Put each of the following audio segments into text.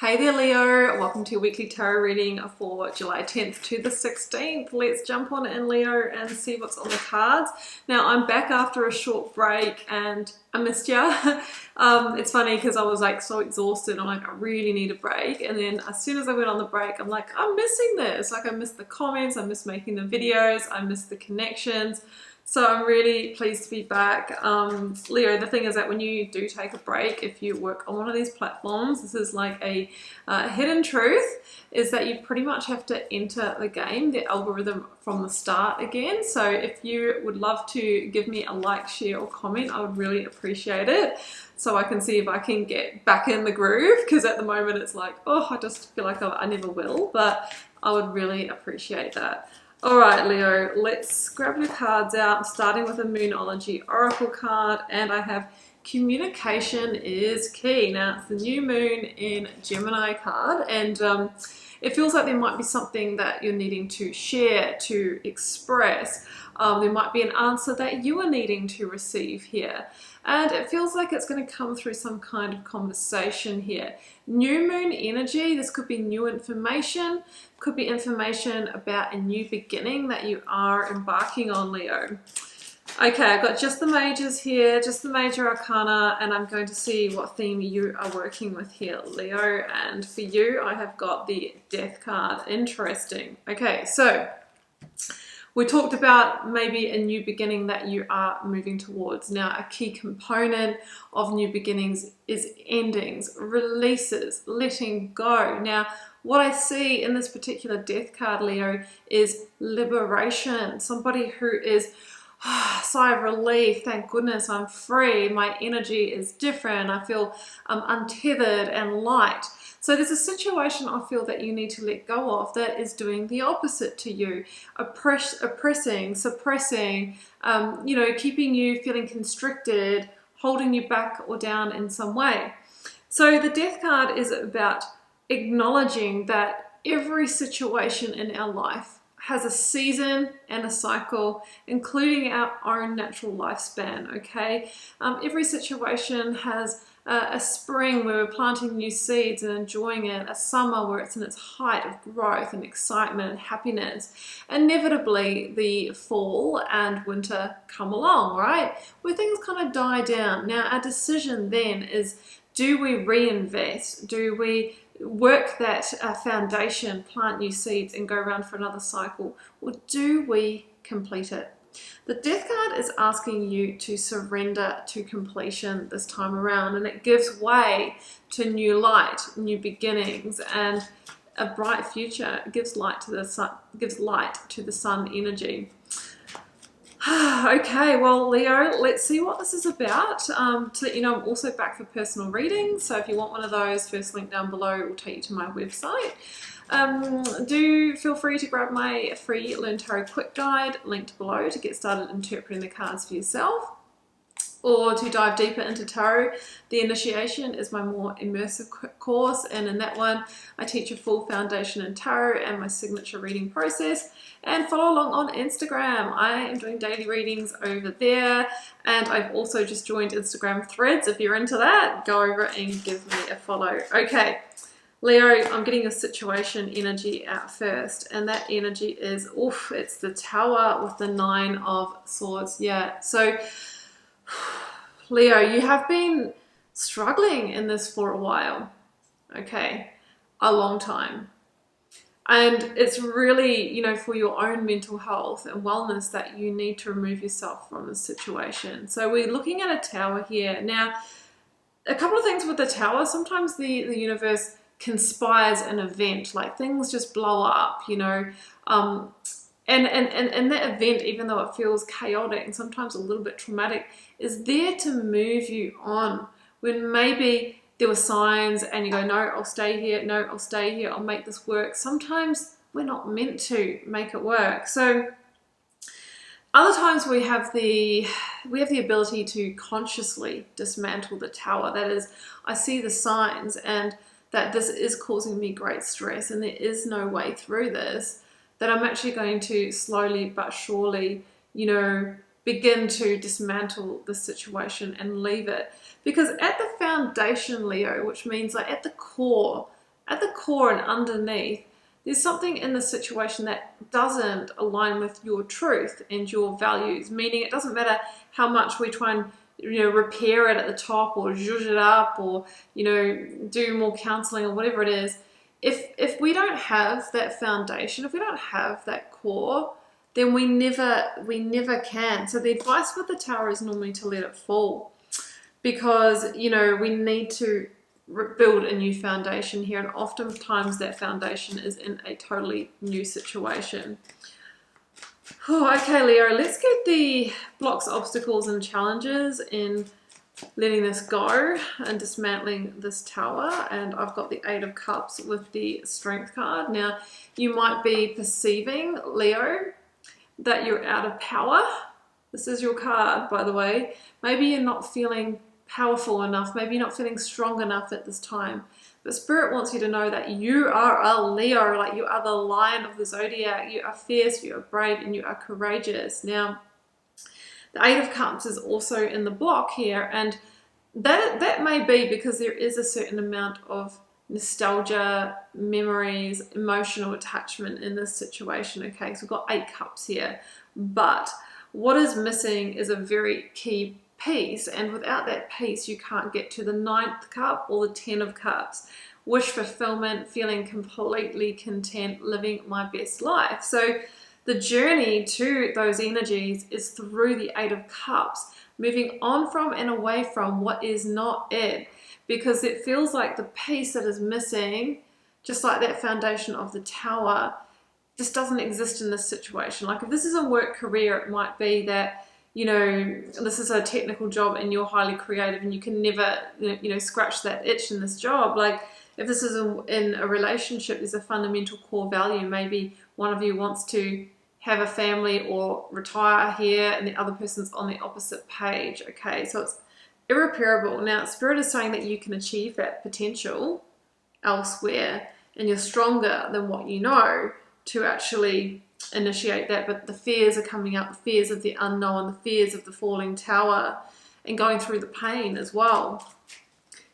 Hey there Leo, welcome to your weekly tarot reading for July 10th to the 16th. Let's jump on in Leo and see what's on the cards. Now I'm back after a short break and I missed ya. It's funny because I was like so exhausted. I'm like, I really need a break. And then as soon as I went on the break, I'm like, I'm missing this. Like I missed the comments, I missed making the videos, I missed the connections. So I'm really pleased to be back. Leo, the thing is that when you do take a break, if you work on one of these platforms, this is like a hidden truth, is that you pretty much have to enter the game, the algorithm from the start again. So if you would love to give me a like, share or comment, I would really appreciate it. So I can see if I can get back in the groove, because at the moment it's like, oh, I just feel like I never will, but I would really appreciate that. All right, Leo, let's grab your cards out. I'm starting with a Moonology Oracle card, and I have communication is key. Now, it's the new moon in Gemini card, and it feels like there might be something that you're needing to share, to express. There might be an answer that you are needing to receive here. And it feels like it's going to come through some kind of conversation here. New moon energy, this could be new information, could be information about a new beginning that you are embarking on, Leo. Okay, I've got just the majors here, just the major arcana, and I'm going to see what theme you are working with here, Leo. And for you, I have got the Death card. Interesting. Okay, so we talked about maybe a new beginning that you are moving towards. Now, a key component of new beginnings is endings, releases, letting go. Now, what I see in this particular Death card, Leo, is liberation. Somebody who is sigh of relief, thank goodness I'm free, my energy is different, I feel untethered and light. So there's a situation I feel that you need to let go of that is doing the opposite to you, oppressing, suppressing, keeping you feeling constricted, holding you back or down in some way. So the Death card is about acknowledging that every situation in our life has a season and a cycle, including our own natural lifespan, okay? Every situation has a spring where we're planting new seeds and enjoying it, a summer where it's in its height of growth and excitement and happiness. Inevitably, the fall and winter come along, right? Where things kind of die down. Now, our decision then is, do we reinvest? Do we work that foundation, plant new seeds and go around for another cycle? Or do we complete it? The Death card is asking you to surrender to completion this time around, and it gives way to new light, new beginnings, and a bright future. It gives light to the sun, gives light to the sun energy. Okay, well, Leo, let's see what this is about. To let you know, I'm also back for personal readings, so if you want one of those, first link down below will take you to my website. Do feel free to grab my free Learn Tarot Quick Guide, linked below, to get started interpreting the cards for yourself. Or to dive deeper into tarot, the initiation is my more immersive course, and in that one I teach a full foundation in tarot and my signature reading process. And follow along on Instagram. I am doing daily readings over there, and I've also just joined Instagram Threads. If you're into that, go over and give me a follow. Okay, Leo, I'm getting a situation energy out first, and that energy is, oof, it's the Tower with the 9 of Swords. Yeah, so Leo, you have been struggling in this for a while, okay, a long time. And it's really, for your own mental health and wellness that you need to remove yourself from this situation. So we're looking at a Tower here. Now, a couple of things with the Tower. Sometimes the universe conspires an event, like things just blow up, and that event, even though it feels chaotic and sometimes a little bit traumatic, is there to move you on. When maybe there were signs and you go, no, I'll stay here, no, I'll stay here, I'll make this work. Sometimes we're not meant to make it work. So other times we have the ability to consciously dismantle the Tower. That is, I see the signs and that this is causing me great stress and there is no way through this, that I'm actually going to slowly but surely, begin to dismantle the situation and leave it. Because at the foundation, Leo, which means like at the core, at the core and underneath, there's something in the situation that doesn't align with your truth and your values, meaning it doesn't matter how much we try and, you know, repair it at the top or zhuzh it up or, you know, do more counseling or whatever it is. If we don't have that foundation, if we don't have that core, then we never can. So the advice with the Tower is normally to let it fall, because, you know, we need to build a new foundation here, and oftentimes that foundation is in a totally new situation. Oh, okay, Leo, let's get the blocks, obstacles, and challenges in letting this go and dismantling this Tower. And I've got the Eight of Cups with the Strength card. Now, you might be perceiving, Leo, that you're out of power. This is your card, by the way. Maybe you're not feeling powerful enough. Maybe you're not feeling strong enough at this time. But Spirit wants you to know that you are a Leo, like you are the lion of the zodiac. You are fierce, you are brave, and you are courageous. Now, the Eight of Cups is also in the block here, and that may be because there is a certain amount of nostalgia, memories, emotional attachment in this situation. Okay, so we've got 8 cups here, but what is missing is a very key piece, and without that piece you can't get to the 9th cup or the 10 of cups. Wish fulfillment, feeling completely content, living my best life. So the journey to those energies is through the 8 of Cups, moving on from and away from what is not it, because it feels like the piece that is missing, just like that foundation of the Tower, just doesn't exist in this situation. Like if this is a work career, it might be that, you know, this is a technical job and you're highly creative and you can never, you know, scratch that itch in this job. Like if this is in a relationship, there's a fundamental core value. Maybe one of you wants to have a family or retire here and the other person's on the opposite page. Okay, so it's irreparable. Now, Spirit is saying that you can achieve that potential elsewhere and you're stronger than what you know to actually initiate that, but the fears are coming up, the fears of the unknown, the fears of the falling tower and going through the pain as well.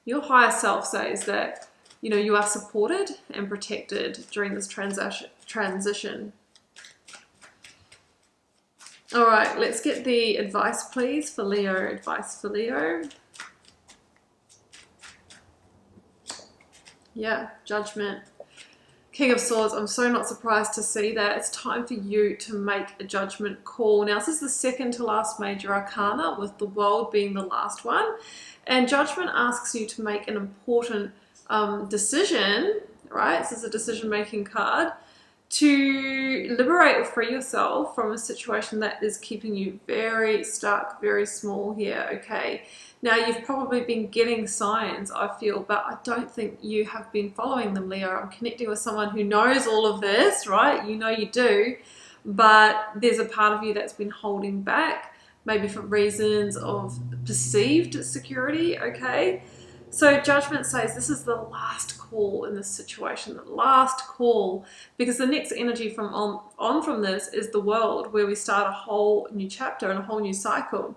Your higher self says that, you know, you are supported and protected during this transition. All right, let's get the advice, please, for Leo. Advice for Leo. Yeah, Judgment. King of Swords, I'm so not surprised to see that. It's time for you to make a judgment call. Now, this is the second to last major arcana, with the World being the last one. And Judgment asks you to make an important decision, right? This is a decision-making card, to liberate or free yourself from a situation that is keeping you very stuck, very small here, okay? Now, you've probably been getting signs, I feel, but I don't think you have been following them, Leo. I'm connecting with someone who knows all of this, right? You know you do, but there's a part of you that's been holding back, maybe for reasons of perceived security, okay? So Judgment says this is the last call in this situation, the last call, because the next energy from on from this is the World, where we start a whole new chapter and a whole new cycle.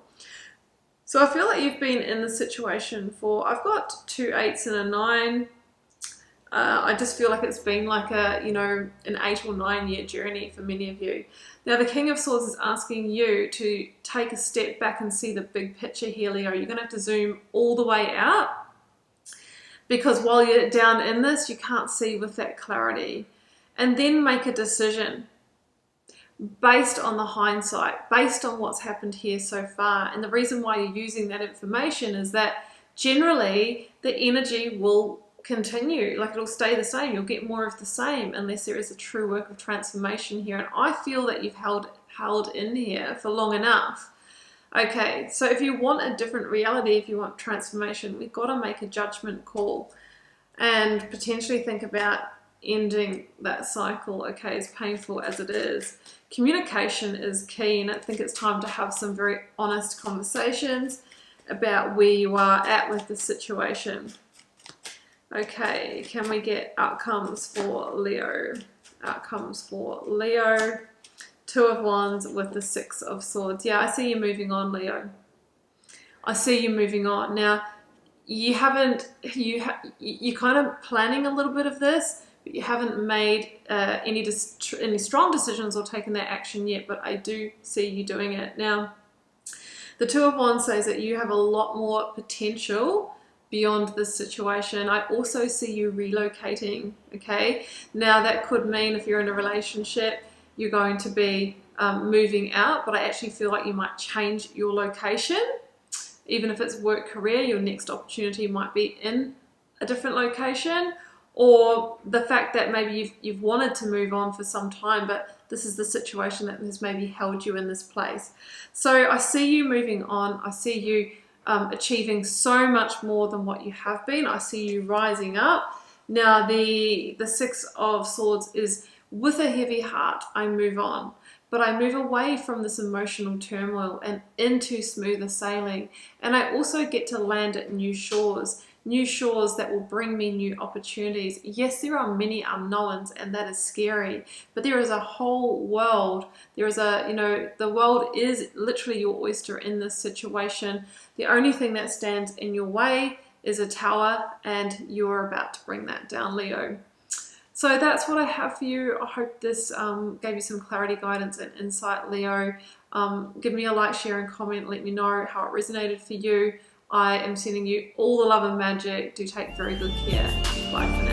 So I feel like you've been in this situation for, I've got 2 8s and a 9. I just feel like it's been like a, you know, an 8 or 9 year journey for many of you. Now the King of Swords is asking you to take a step back and see the big picture here, Leo. You're going to have to zoom all the way out, because while you're down in this, you can't see with that clarity. And then make a decision based on the hindsight, based on what's happened here so far. And the reason why you're using that information is that generally the energy will continue, like it'll stay the same. You'll get more of the same unless there is a true work of transformation here. And I feel that you've held in here for long enough. Okay, so if you want a different reality, if you want transformation, we've got to make a judgment call and potentially think about ending that cycle, okay, as painful as it is. Communication is key, and I think it's time to have some very honest conversations about where you are at with the situation. Okay, can we get outcomes for Leo? Outcomes for Leo. 2 of Wands with the 6 of Swords. Yeah, I see you moving on, Leo. I see you moving on. Now, you're kind of planning a little bit of this, but you haven't made any strong decisions or taken that action yet, but I do see you doing it. Now, the Two of Wands says that you have a lot more potential beyond this situation. I also see you relocating, okay? Now, that could mean if you're in a relationship, you're going to be moving out, but I actually feel like you might change your location. Even if it's work, career, your next opportunity might be in a different location, or the fact that maybe you've wanted to move on for some time, but this is the situation that has maybe held you in this place. So I see you moving on. I see you achieving so much more than what you have been. I see you rising up. Now, the Six of Swords is, with a heavy heart, I move on. But I move away from this emotional turmoil and into smoother sailing. And I also get to land at new shores that will bring me new opportunities. Yes, there are many unknowns, and that is scary, but there is a whole world. There is the world is literally your oyster in this situation. The only thing that stands in your way is a tower, and you're about to bring that down, Leo. So that's what I have for you. I hope this gave you some clarity, guidance, and insight, Leo. Give me a like, share, and comment. Let me know how it resonated for you. I am sending you all the love and magic. Do take very good care. Bye for now.